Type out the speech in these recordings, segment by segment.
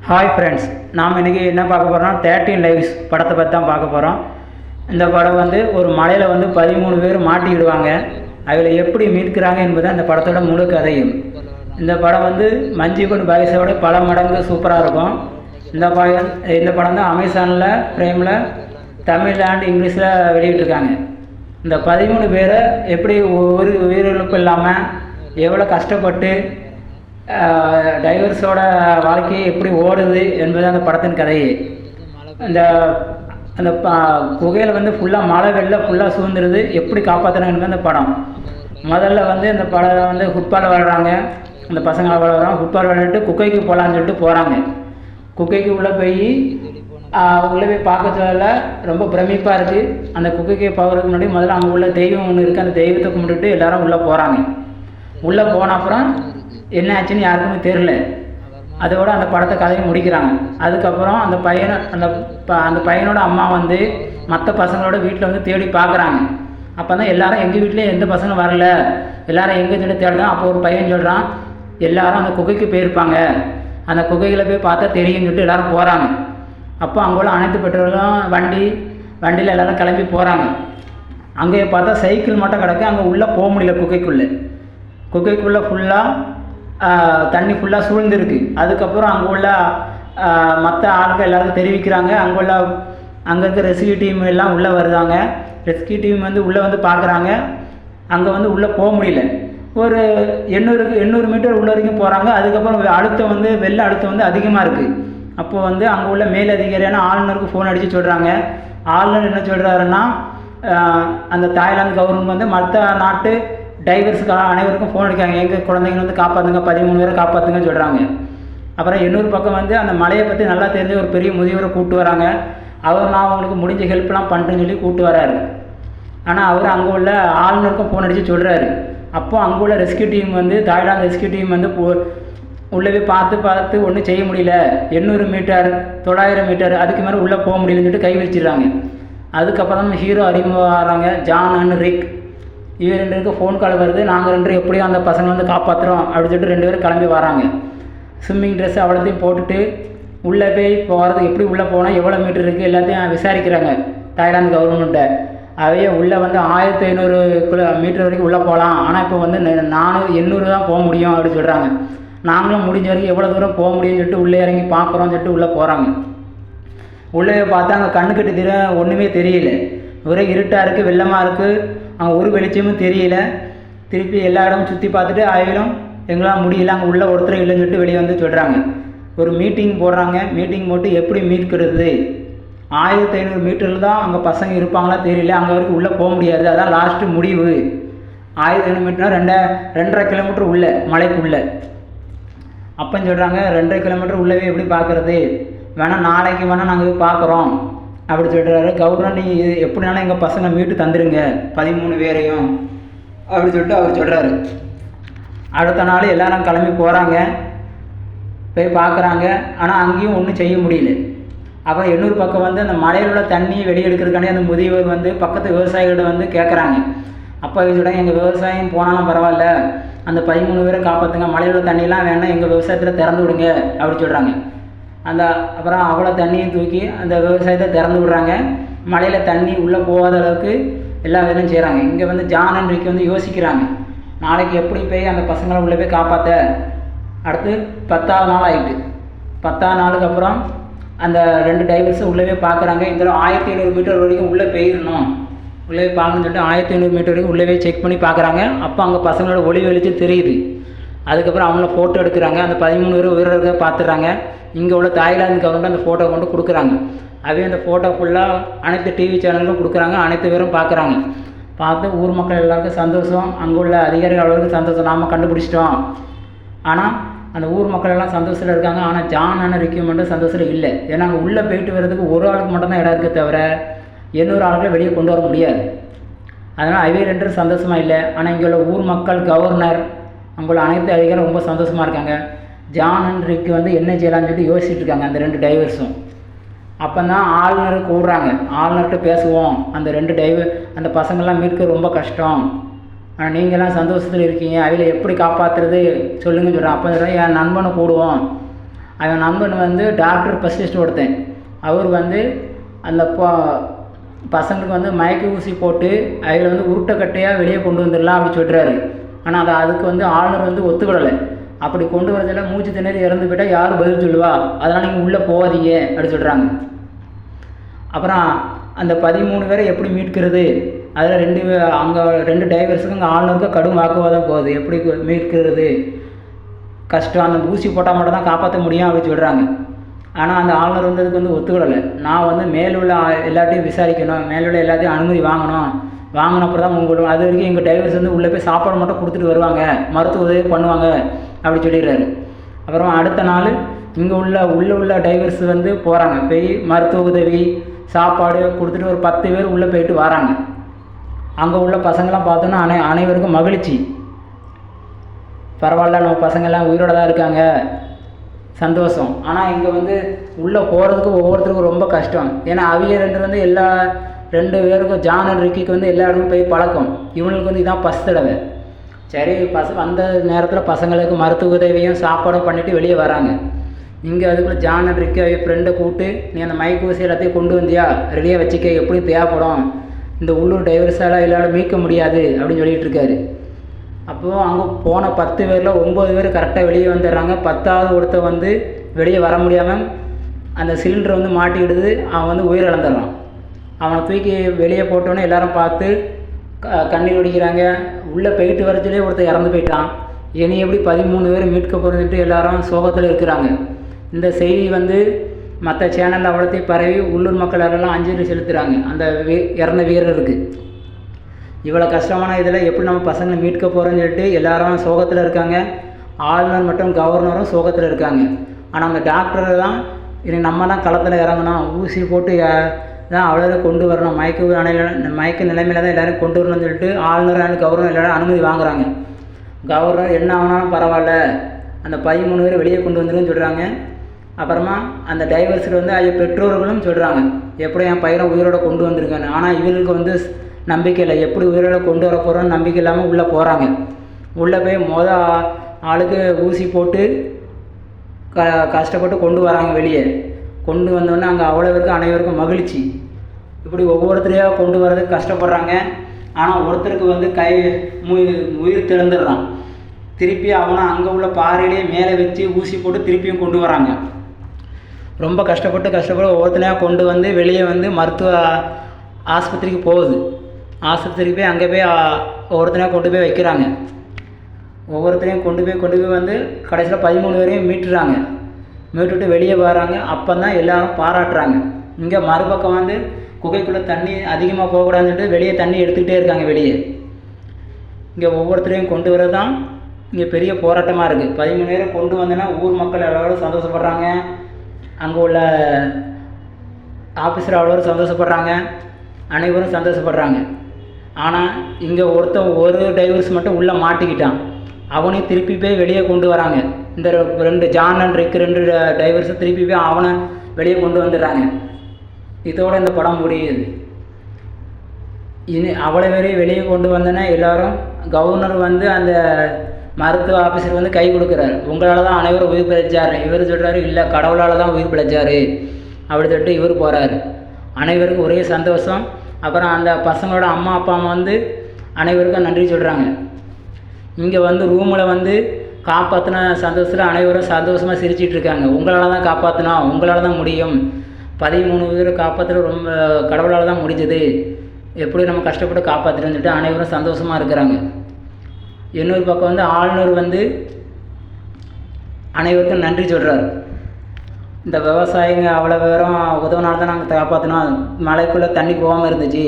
Hi friends, நாம் இன்றைக்கி என்ன பார்க்க போகிறோம்னா 13 லைவ்ஸ் படத்தை பற்றி தான் பார்க்க போகிறோம். இந்த படம் வந்து ஒரு மலையில் வந்து 13 பேர் மாட்டிக்கிடுவாங்க. அதில் எப்படி மீட்கிறாங்க என்பது அந்த படத்தோட முழு கதையும். இந்த படம் வந்து மஞ்சுகுண்ட் பாய்ஸோட பல மடங்கு சூப்பராக இருக்கும். இந்த படம் தான் அமேசானில் ப்ரைமில் தமிழ் அண்ட் இங்கிலீஷில் வெளியிட்டிருக்காங்க. இந்த 13 பேரை எப்படி ஒரு உயிரிழப்பு இல்லாமல் எவ்வளோ கஷ்டப்பட்டு டைவர்ஸோட வாழ்க்கையை எப்படி ஓடுது என்பது அந்த படத்தின் கதையே. அந்த அந்த குகையில் வந்து ஃபுல்லாக மழை வெள்ளம் ஃபுல்லாக சூழ்ந்துருது, எப்படி காப்பாற்றுறாங்கன்னு அந்த படம். முதல்ல வந்து இந்த படம் வந்து ஃபுட்பால் விளையாடுறாங்க. அந்த பசங்களை விளையாடுறாங்க, ஃபுட்பால் விளையாடிட்டு குக்கைக்கு போகலான்னு சொல்லிட்டு போகிறாங்க. குக்கைக்கு உள்ளே போய் பார்க்க சொல்ல ரொம்ப பிரமிப்பாக இருக்குது. அந்த குக்கைக்கு போகிறதுக்கு முன்னாடி முதல்ல அங்கே உள்ள தெய்வம் ஒன்று இருக்குது. அந்த தெய்வத்தை கும்பிட்டுட்டு எல்லோரும் உள்ளே போகிறாங்க. உள்ளே போன அப்புறம் என்ன ஆச்சுன்னு யாருக்குமே தெரில. அதோட அந்த படத்தை கதையை முடிக்கிறாங்க. அதுக்கப்புறம் அந்த பையனோட அம்மா வந்து மற்ற பசங்களோட வீட்டில் வந்து தேடி பார்க்குறாங்க. அப்போ தான் எல்லோரும் எங்கள் வீட்டிலே எந்த பசங்களும் வரல, எல்லோரும் எங்கே தேடி தேடுதான். அப்போ ஒரு பையன் சொல்கிறான், எல்லோரும் அந்த குகைக்கு போயிருப்பாங்க, அந்த குகையில் போய் பார்த்தா தெரியும்னு சொல்லிட்டு எல்லோரும் போகிறாங்க. அப்போ அங்கே உள்ள அனைத்து பெற்றோர்களும் வண்டியில் எல்லோரும் கிளம்பி போகிறாங்க. அங்கே பார்த்தா சைக்கிள் மட்டும் கிடக்கு. அங்கே உள்ளே போக முடியல. குகைக்குள்ளே ஃபுல்லாக தண்ணி ஃபுல்லாக சூழ்ந்துருக்கு. அதுக்கப்புறம் அங்கே உள்ள மற்ற ஆட்கள் எல்லாருக்கும் தெரிவிக்கிறாங்க. அங்கே இருக்க ரெஸ்கியூ டீம் எல்லாம் உள்ளே வருதாங்க. ரெஸ்கியூ டீம் வந்து உள்ளே வந்து பார்க்குறாங்க. அங்கே வந்து உள்ளே போக முடியல. ஒரு 800 மீட்டர் உள்ள வரைக்கும் போகிறாங்க. அதுக்கப்புறம் அழுத்தம் வந்து வெள்ள அழுத்தம் வந்து அதிகமாக இருக்குது. அப்போது வந்து அங்கே உள்ள மேலதிகாரியான ஆளுநருக்கு ஃபோன் அடித்து சொல்கிறாங்க. ஆளுநர் என்ன சொல்கிறாருன்னா, அந்த தாய்லாந்து கவர்மெண்ட் வந்து மற்ற நாட்டு டைவர்ஸுக்கு அனைவருக்கும் ஃபோன் அடிக்காங்க, எங்கள் குழந்தைங்க வந்து காப்பாற்றுங்க, 13 பேரை காப்பாற்றுங்கன்னு சொல்கிறாங்க. அப்புறம் இன்னொரு பக்கம் வந்து அந்த மலையை பற்றி நல்லா தெரிஞ்ச ஒரு பெரிய முதியவரை கூப்பிட்டு வராங்க. நான் அவங்களுக்கு முடிஞ்ச ஹெல்ப்லாம் பண்ணுறேன்னு சொல்லி கூப்பிட்டு வராரு. ஆனால் அவர் அங்கே உள்ள ஆளுநருக்கும் ஃபோன் அடித்து சொல்கிறாரு. அப்போது அங்கே உள்ள ரெஸ்கியூ டீம் வந்து தாய்லாந்து ரெஸ்கியூ டீம் வந்து உள்ளே பார்த்து ஒன்றும் செய்ய முடியல. 800 மீட்டர் 900 மீட்டர் அதுக்கு மேலே உள்ளே போக முடியலன்னு சொல்லிட்டு கை வச்சிடுறாங்க. அதுக்கப்புறம் நம்ம ஹீரோ அறிமுகம் ஆகிறாங்க, ஜான் அண்ட் ரிக். இவங்க 2 பேருக்கு ஃபோன் கால் வருது. நாங்கள் 2 பேரும் எப்படியும் அந்த பசங்களை வந்து காப்பாற்றுறோம் அப்படின்னு சொல்லிட்டு 2 பேரும் கிளம்பி வராங்க. ஸ்விம்மிங் ட்ரெஸ் அவ்வளோத்தையும் போட்டுட்டு உள்ளே போய் போகிறதுக்கு எப்படி உள்ளே போனால் எவ்வளோ மீட்டர் இருக்குது எல்லாத்தையும் விசாரிக்கிறாங்க தாய்லாந்து கவர்மெண்ட்டை. அவையே உள்ளே வந்து 1500 மீட்டர் வரைக்கும் உள்ளே போகலாம், ஆனால் இப்போ வந்து 800 தான் போக முடியும் அப்படின்னு சொல்கிறாங்க. நாங்களும் முடிஞ்ச வரைக்கும் எவ்வளோ தூரம் போக முடியும்னு சொல்லிட்டு உள்ளே இறங்கி பார்க்குறோன்னு சொல்லிட்டு உள்ளே போகிறாங்க. உள்ளே பார்த்தா அங்கே கண்ணுக்கிட்டு ஒன்றுமே தெரியல. ஒரே இருட்டாக இருக்குது, வெள்ளமாக இருக்குது, அங்கே ஒரு வெளிச்சமும் தெரியல. திருப்பி எல்லா இடமும் சுற்றி பார்த்துட்டு ஆயிலும் எங்களால் முடியல, அங்கே உள்ள ஒருத்தர் இல்லைன்னு சொல்லிட்டு வெளியே வந்து சொல்கிறாங்க. ஒரு மீட்டிங் போடுறாங்க. மீட்டிங் போட்டு எப்படி மீட்கிறது, 1500 மீட்டரில் தான் அங்கே பசங்க இருப்பாங்களா தெரியல, அங்கே வரைக்கும் உள்ளே போக முடியாது, அதான் லாஸ்ட்டு முடிவு. 1500 மீட்டர்னால் 2.5 கிலோமீட்டர் உள்ள மலைக்குள்ளே. அப்போன்னு சொல்கிறாங்க, 2.5 கிலோமீட்டர் உள்ளவே எப்படி பார்க்குறது, வேணால் நாளைக்கு வேணால் நாங்கள் போய் பார்க்குறோம் அப்படி சொல்கிறாரு. கவர்மெண்ட் நீங்கள் எப்படினாலும் எங்கள் பசங்க மீட்டு தந்துடுங்க 13 பேரையும் அப்படி சொல்லிட்டு அவர் சொல்கிறாரு. அடுத்த நாள் எல்லோரும் கிளம்பி போகிறாங்க, போய் பார்க்குறாங்க. ஆனால் அங்கேயும் ஒன்றும் செய்ய முடியல. அப்புறம் 800 பக்கம் வந்து அந்த மலையில் உள்ள தண்ணியை வெளியெடுக்கிறதுக்காண்டி அந்த முதியவர் வந்து பக்கத்து விவசாயிகிட்ட வந்து கேட்குறாங்க. அப்போ சொல்கிறாங்க, எங்கள் விவசாயம் போனாலும் பரவாயில்ல, அந்த 13 பேரை காப்பாற்றுங்க, மலையில் உள்ள தண்ணியெலாம் வேணால் எங்கள் விவசாயத்தில் திறந்து விடுங்க அப்படி சொல்கிறாங்க. அப்புறம் அவ்வளோ தண்ணியை தூக்கி அந்த விவசாயத்தை திறந்து விடுறாங்க. மலையில் தண்ணி உள்ளே போகாத அளவுக்கு எல்லா வேலையும் செய்கிறாங்க. இங்கே வந்து ஜான் அண்ட் ரிக் வந்து யோசிக்கிறாங்க, நாளைக்கு எப்படி போய் அந்த பசங்களை உள்ளே போய் காப்பாற்ற. அடுத்து 10ஆவது நாள் ஆகிட்டு. 10ஆவது நாளுக்கு அப்புறம் அந்த 2 டைவர்ஸும் உள்ளே பார்க்குறாங்க. இந்த 1500 மீட்டர் வரைக்கும் உள்ளே போயிடணும், உள்ளே பார்க்கணுன்னு சொல்லிட்டு 1500 மீட்டர் வரைக்கும் உள்ளே செக் பண்ணி பார்க்குறாங்க. அப்போ அங்கே பசங்களோட ஒளி வெளிச்சு தெரியுது. அதுக்கப்புறம் அவங்கள ஃபோட்டோ எடுக்கிறாங்க. அந்த 13 பேர் உயிரிழக்க பார்த்துட்றாங்க. இங்கே உள்ள தாய்லாந்து கவர்மெண்ட் அந்த ஃபோட்டோ கொண்டு கொடுக்குறாங்க. அந்த ஃபோட்டோ ஃபுல்லாக அனைத்து டிவி சேனலுக்கும் கொடுக்குறாங்க. அனைத்து பேரும் பார்க்குறாங்க. பார்த்து ஊர் மக்கள் எல்லாருக்கும் சந்தோஷம், அங்கே உள்ள அதிகாரிகள் அவ்வளோருக்கு சந்தோஷம், நாம் கண்டுபிடிச்சிட்டோம். ஆனால் அந்த ஊர் மக்கள் எல்லாம் சந்தோஷத்தில் இருக்காங்க. ஆனால் ஜான் அண்ட் ரிக்கி மட்டும் சந்தோஷத்தில் இல்லை. ஏன்னா அங்கே உள்ளே போயிட்டு வர்றதுக்கு ஒரு ஆளுக்கு மட்டும்தான் இடம் இருக்கே தவிர 800 ஆளுகளை வெளியே கொண்டு வர முடியாது. அதனால் அவை 2 பேரும் சந்தோஷமாக இல்லை. ஆனால் இங்கே உள்ள ஊர் மக்கள், கவர்னர், அங்கே உள்ள அனைத்து அதிகாரிகளும் ரொம்ப சந்தோஷமாக இருக்காங்க. ஜான் அண்ட் ரிக்கு வந்து என்ன செய்யலான்னு சொல்லிட்டு யோசிச்சுட்டு இருக்காங்க அந்த 2 டைவர்ஸும். அப்போ தான் ஆளுநரை கூடுறாங்க. ஆளுநர்கிட்ட பேசுவோம், அந்த பசங்கள்லாம் மீட்க ரொம்ப கஷ்டம், ஆனால் நீங்கள்லாம் சந்தோஷத்தில் இருக்கீங்க, அவையில் எப்படி காப்பாற்றுறது சொல்லுங்கன்னு சொல்கிறேன். அப்போ என் நண்பனை கூடுவோம், அவன் நண்பன் வந்து டாக்டர் ஸ்பெஷலிஸ்ட் ஒருத்தன். அவர் வந்து அந்த பசங்களுக்கு வந்து மயக்க ஊசி போட்டு அதில் வந்து உருட்டைக்கட்டையாக வெளியே கொண்டு வந்துடலாம் அப்படி சொல்கிறாரு. ஆனால் அதுக்கு வந்து ஆளுநர் வந்து ஒத்துக்கிடலை. அப்படி கொண்டு வரதில்ல மூச்சு திணறி இறந்து போயிட்டால் யாரும் பதில் சொல்லுவா, அதனால் நீங்கள் உள்ளே போகாதீங்க அப்படி சொல்கிறாங்க. அப்புறம் அந்த 13 பேரை எப்படி மீட்கிறது, அதில் அங்கே 2 டைவர்ஸுக்கு அங்கே ஆளுநருக்கு கடும் வாக்குவாதம் போகுது. எப்படி மீட்கிறது கஷ்டம், அந்த ஊசி போட்டால் மட்டும் தான் காப்பாற்ற முடியும் அப்படின்னு சொல்கிறாங்க. ஆனால் அந்த ஆளுநர் வந்து அதுக்கு வந்து ஒத்துக்கிடலை. நான் வந்து மேலுள்ள எல்லாத்தையும் விசாரிக்கணும், மேலுள்ள எல்லாத்தையும் அனுமதி வாங்கினப்பறம் தான் உங்களுக்கு அது வரைக்கும் எங்கள் டைவர்ஸ் வந்து உள்ளே போய் சாப்பாடு மட்டும் கொடுத்துட்டு வருவாங்க, மருத்துவ உதவி பண்ணுவாங்க அப்படி சொல்லிடுறாரு. அப்புறம் அடுத்த நாள் இங்கே உள்ள டைவர்ஸ் வந்து போகிறாங்க, போய் மருத்துவ உதவி சாப்பாடு கொடுத்துட்டு ஒரு 10 பேர் உள்ளே போயிட்டு வராங்க. அங்கே உள்ள பசங்களாம் பார்த்தோன்னா அனைவருக்கும் மகிழ்ச்சி. பரவாயில்ல, நம்ம பசங்கள்லாம் உயிரோட தான் இருக்காங்க, சந்தோஷம். ஆனால் இங்கே வந்து உள்ளே போகிறதுக்கு ஒவ்வொருத்தருக்கும் ரொம்ப கஷ்டம். ஏன்னா அவிய 2 வந்து 2 பேருக்கும் ஜான் அண்ட் ரிக்கிக்கு வந்து எல்லா இடமும் போய் பழக்கம். இவங்களுக்கு வந்து இதான் ஃபஸ்ட் தடவை. சரி, அந்த நேரத்தில் பசங்களுக்கு மருத்துவ உதவியும் சாப்பாடும் பண்ணிவிட்டு வெளியே வராங்க. இங்கே அதுக்குள்ளே ஜான் அண்ட் ரிக்கி அவங்க ஃப்ரெண்டை கூப்பிட்டு, நீ அந்த மயக்க ஊசி எல்லாத்தையும் கொண்டு வந்தியா, ரெடியாக வச்சுக்க, எப்படியும் தேவைப்படும், இந்த உள்ளூர் டைவர்ஸால் எல்லாரும் மீட்க முடியாது அப்படின்னு சொல்லிகிட்டு இருக்காரு. அப்போது அங்கே போன 10 பேரில் 9 பேர் கரெக்டாக வெளியே வந்துடுறாங்க. 10ஆவது ஒருத்தர் வந்து வெளியே வர முடியாமல் அந்த சிலிண்டரை வந்து மாட்டிக்கிடுது. அவன் வந்து உயிரிழந்துடுறான். அவனை தூக்கி வெளியே போட்டோன்னே எல்லாரும் பார்த்து கண்ணீர் வடிக்கிறாங்க. உள்ளே போயிட்டு வரச்சுலே ஒருத்தர் இறந்து போயிட்டான். இனி எப்படி 13 பேர் மீட்க போகிறதுட்டு எல்லாரும் சோகத்தில் இருக்கிறாங்க. இந்த செய்தி வந்து மற்ற சேனலில் அவ்வளோத்தையும் பரவி உள்ளூர் மக்கள் எல்லாம் அஞ்சலி செலுத்துகிறாங்க அந்த இறந்த வீரருக்கு. இவ்வளோ கஷ்டமான இதில் எப்படி நம்ம பசங்களை மீட்க போகிறோன்னு சொல்லிட்டு எல்லாரும் சோகத்தில் இருக்காங்க. ஆளுநர் மற்றும் கவர்னரும் சோகத்தில் இருக்காங்க. ஆனால் அந்த டாக்டர் தான் இனி நம்ம தான் களத்தில் இறங்கணும், ஊசி போட்டு தான் அவ்வளோ கொண்டு வரணும், மயக்க நிலைமையில் தான் எல்லோரும் கொண்டு வரணும்னு சொல்லிட்டு ஆளுநர் அண்ட் கவர்னர் எல்லோரும் அனுமதி வாங்குகிறாங்க. கவர்னர் என்ன ஆனாலும் பரவாயில்ல, அந்த 13 பேர் வெளியே கொண்டு வந்துருன்னு சொல்கிறாங்க. அப்புறமா அந்த டைவர்ஸில் வந்து அவங்க பெற்றோர்களும் சொல்கிறாங்க, எப்படி என் பையனை உயிரோட கொண்டு வந்திருக்காங்க. ஆனால் இவங்களுக்கு வந்து நம்பிக்கை இல்லை, எப்படி உயிரோட கொண்டு வர போகிறோன்னு நம்பிக்கை இல்லாமல் உள்ளே போகிறாங்க. உள்ளே போய் ஆளுக்கு ஊசி போட்டு கஷ்டப்பட்டு கொண்டு வராங்க. வெளியே கொண்டு வந்தோடனே அங்கே அவ்வளோவுக்கு அனைவருக்கும் மகிழ்ச்சி. இப்படி ஒவ்வொருத்தரையாக கொண்டு வரதுக்கு கஷ்டப்படுறாங்க. ஆனால் ஒருத்தருக்கு வந்து உயிர் திறந்துடுறான். திருப்பி அவனை அங்கே உள்ள பாறையிலே மேலே வச்சு ஊசி போட்டு திருப்பியும் கொண்டு வராங்க. ரொம்ப கஷ்டப்பட்டு ஒவ்வொருத்தனையாக கொண்டு வந்து வெளியே வந்து மருத்துவ ஆஸ்பத்திரிக்கு போகுது. ஆஸ்பத்திரிக்கு போய் அங்கே போய் ஒவ்வொருத்தனையாக கொண்டு போய் வைக்கிறாங்க. ஒவ்வொருத்தரையும் கொண்டு போய் வந்து கடைசியில் 13 பேரையும் மீட்டுட்டு வெளியே வராங்க. அப்போ தான் எல்லோரும் பாராட்டுறாங்க. இங்கே மறுபக்கம் வந்து குகைக்குள்ளே தண்ணி அதிகமாக போகக்கூடாதுன்னு சொல்லிட்டு வெளியே தண்ணி எடுத்துக்கிட்டே இருக்காங்க. வெளியே இங்கே ஒவ்வொருத்தரையும் கொண்டு வர தான் இங்கே பெரிய போராட்டமாக இருக்குது. 13 பேரை கொண்டு வந்தோன்னா ஊர் மக்கள் எல்லோரும் சந்தோஷப்படுறாங்க, அங்கே உள்ள ஆஃபீஸர் அவ்வளோ சந்தோஷப்படுறாங்க, அனைவரும் சந்தோஷப்படுறாங்க. ஆனால் இங்கே ஒரு டைவர்ஸ் மட்டும் உள்ளே மாட்டிக்கிட்டான். அவனையும் திருப்பி போய் வெளியே கொண்டு வராங்க. இந்த 2 ஜான் அண்ட் ரிக் 2 டைவர்ஸை திருப்பி போய் அவனை வெளியே கொண்டு வந்துடுறாங்க. இதோடு இந்த படம் முடியுது. இனி அவ்வளோ பேரையும் வெளியே கொண்டு வந்தோன்னா எல்லோரும் கவர்னர் வந்து அந்த மருத்துவ ஆஃபீஸர் வந்து கை கொடுக்குறாரு, உங்களால் தான் அனைவரும் உயிர் பிழைச்சார். இவர் சொல்கிறாரு, இல்லை கடவுளால் தான் உயிர் பிழைச்சார் அப்படி சொல்லிட்டு இவர் போகிறாரு. அனைவருக்கும் ஒரே சந்தோஷம். அப்புறம் அந்த பசங்களோட அம்மா அப்பா வந்து அனைவருக்கும் நன்றி சொல்கிறாங்க. இங்கே வந்து ரூமில் வந்து காப்பாற்றின சந்தோஷத்தில் அனைவரும் சந்தோஷமாக சிரிச்சிட்டு இருக்காங்க. உங்களால் தான் காப்பாற்றினோம், உங்களால் தான் முடியும், 13 பேரை காப்பாற்றுற ரொம்ப கடவுளால் தான் முடிஞ்சது, எப்படி நம்ம கஷ்டப்பட்டு காப்பாற்றிட்டோன்னு சொல்லிட்டு அனைவரும் சந்தோஷமாக இருக்கிறாங்க. இன்னொரு பக்கம் வந்து ஆளுநர் வந்து அனைவருக்கும் நன்றி சொல்கிறார். இந்த விவசாயிங்க அவ்வளோ பேரும் உதவினால தான் நாங்கள் காப்பாற்றினோம், மலைக்குள்ளே தண்ணி போகாமல் இருந்துச்சு,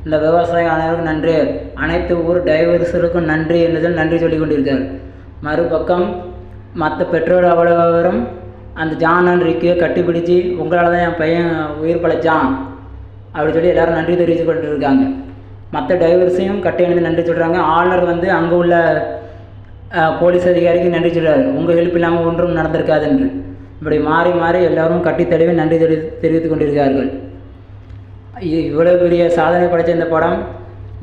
இந்த விவசாயிகள் அனைவருக்கும் நன்றி, அனைத்து ஊர் டைவர்ஸருக்கும் நன்றி என்று சொல்லி நன்றி சொல்லி கொண்டிருக்கார். மறுபக்கம் மற்ற பெற்றோர் அவ்வளோ பேரும் அந்த ஜான் அண்ட் ரிக்கியை கட்டிப்பிடிச்சு, உங்களால் தான் என் பையன் உயிர் பிழைச்சான் அப்படி சொல்லி எல்லோரும் நன்றி தெரிவித்து கொண்டு இருக்காங்க. மற்ற டைவர்ஸையும் கட்டி அணிந்து நன்றி சொல்கிறாங்க. ஆளுநர் வந்து அங்கே உள்ள போலீஸ் அதிகாரிக்கு நன்றி சொல்கிறார், உங்கள் ஹெல்ப் இல்லாமல் ஒன்றும் நடந்திருக்காது என்று. இப்படி மாறி மாறி எல்லோரும் கட்டி தழுவி நன்றி தெரிவித்து கொண்டிருக்கிறார்கள். இவ்வளோ பெரிய சாதனை படைத்த இந்த படம்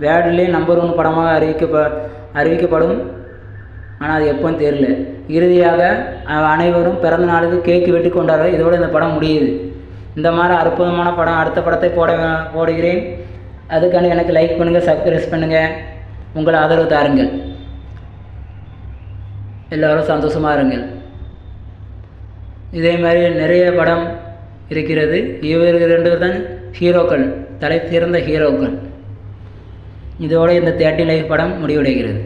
வேர்ல்ட்லேயே நம்பர் 1 படமாக அறிவிக்கப்படும். ஆனால் அது எப்போன்னு தெரியல. இறுதியாக அனைவரும் பிறந்த நாளுக்கு கேக்கு வெட்டி கொண்டாடுறது. இதோடு இந்த படம் முடியுது. இந்த மாதிரி அற்புதமான படம் அடுத்த படத்தை போடுகிறேன். அதுக்காண்டி எனக்கு லைக் பண்ணுங்கள், சப்ஸ்கிரைப் பண்ணுங்கள், உங்கள் ஆதரவு தாருங்கள். எல்லோரும் சந்தோஷமாக இருங்கள். இதே மாதிரி நிறைய படம் இருக்கிறது. இவர்கள் 2 பேர் தான் ஹீரோக்கள், தலை சிறந்த ஹீரோக்கள். இதோடு இந்த 30 லைஃப் படம் முடிவடைகிறது.